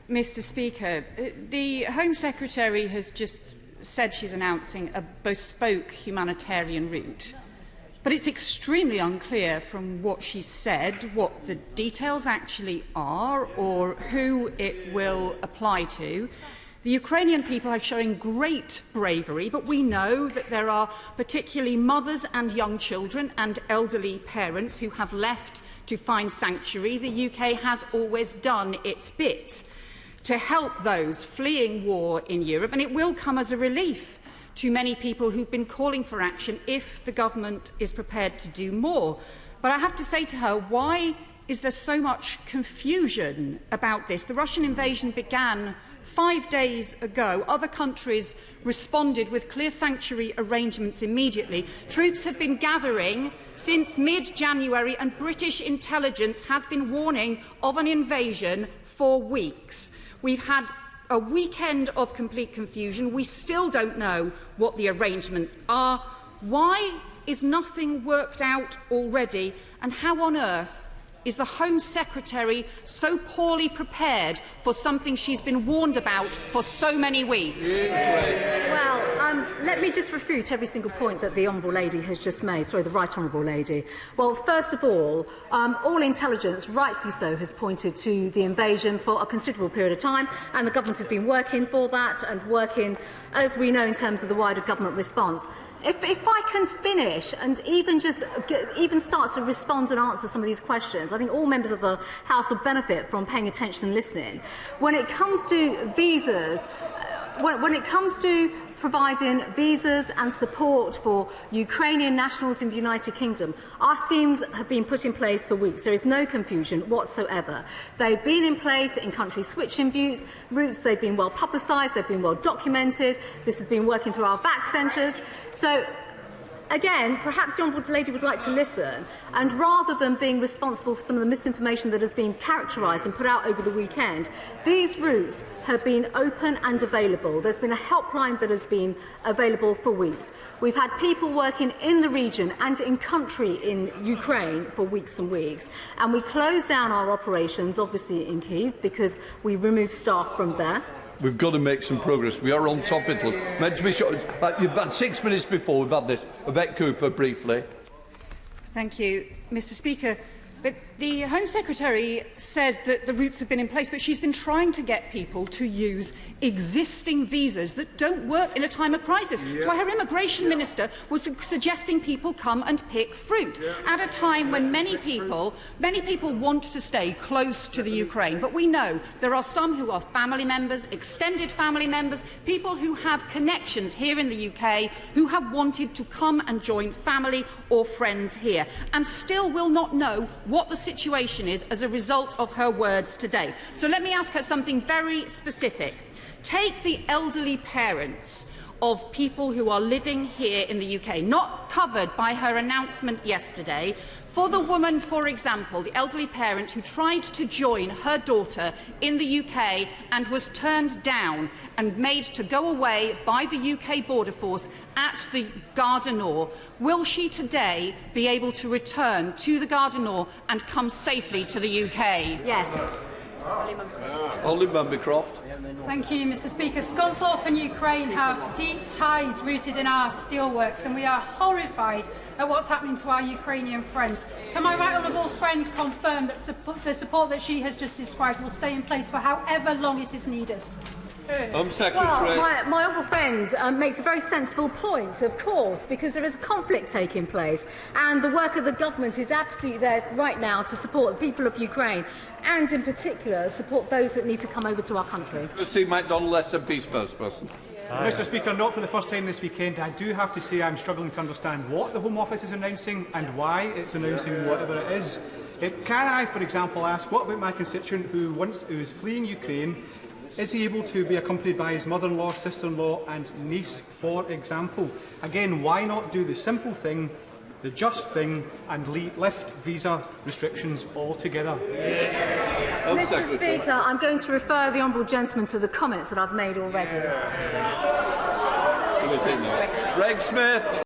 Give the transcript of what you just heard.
Mr. Speaker, the Home Secretary has just said she's announcing a bespoke humanitarian route. But it's extremely unclear from what she said what the details actually are or who it will apply to. The Ukrainian people are showing great bravery, but we know that there are particularly mothers and young children and elderly parents who have left to find sanctuary. The UK has always done its bit to help those fleeing war in Europe, and it will come as a relief to many people who've been calling for action if the government is prepared to do more. But I have to say to her, why is there so much confusion about this? The Russian invasion began 5 days ago. Other countries responded with clear sanctuary arrangements immediately. Troops have been gathering since mid-January, and British intelligence has been warning of an invasion for weeks. We've had a weekend of complete confusion. We still don't know what the arrangements are. Why is nothing worked out already? And how on earth is the Home Secretary so poorly prepared for something she's been warned about for so many weeks? Well, let me just refute every single point that the Honourable Lady has just made. Sorry, the Right Honourable Lady. Well, first of all intelligence, rightly so, has pointed to the invasion for a considerable period of time, and the government has been working for that and working, as we know, in terms of the wider government response. If I can finish and even start to respond and answer some of these questions, I think all members of the House will benefit from paying attention and listening. When it comes to visas, when it comes to providing visas and support for Ukrainian nationals in the United Kingdom, our schemes have been put in place for weeks. There is no confusion whatsoever. They've been in place in country switching routes. They've been well publicised. They've been well documented. This has been working through our VAC centres. So, again, perhaps the Honourable Lady would like to listen, and rather than being responsible for some of the misinformation that has been characterised and put out over the weekend, these routes have been open and available. There's been a helpline that has been available for weeks. We've had people working in the region and in country in Ukraine for weeks and weeks, and we closed down our operations, obviously in Kyiv, because we removed staff from there. We've got to make some progress. We are on top of it. Meant to be short. You've had 6 minutes before we've had this. Yvette Cooper, briefly. Thank you, Mr. Speaker. But the Home Secretary said that the routes have been in place, but she's been trying to get people to use existing visas that don't work in a time of crisis. So her immigration minister was suggesting people come and pick fruit at a time when many people want to stay close to the Ukraine. But we know there are some who are family members, extended family members, people who have connections here in the UK who have wanted to come and join family or friends here and still will not know what the situation is as a result of her words today. So let me ask her something very specific. Take the elderly parents of people who are living here in the UK, not covered by her announcement yesterday. For the woman, for example, the elderly parent who tried to join her daughter in the UK and was turned down and made to go away by the UK Border Force at the Gare du Nord, will she today be able to return to the Gare du Nord and come safely to the UK? Yes. Holly Mumbycroft. Thank you, Mr. Speaker. Scunthorpe and Ukraine have deep ties rooted in our steelworks, and we are horrified at what's happening to our Ukrainian friends. Can my right honourable friend confirm that the support that she has just described will stay in place for however long it is needed? Secretary. Well, my honourable friend makes a very sensible point, of course, because there is a conflict taking place, and the work of the government is absolutely there right now to support the people of Ukraine, and in particular support those that need to come over to our country. Lucy MacDonald, SNP spokesperson. Mr. Speaker, not for the first time this weekend, I do have to say I'm struggling to understand what the Home Office is announcing and why it's announcing whatever it is. Can I, for example, ask, what about my constituent who is fleeing Ukraine? Is he able to be accompanied by his mother-in-law, sister-in-law and niece, for example? Again, why not do the simple thing, the just thing, and lift visa restrictions altogether? Mr. Speaker, I'm going to refer the honourable gentleman to the comments that I've made already. Greg Smith.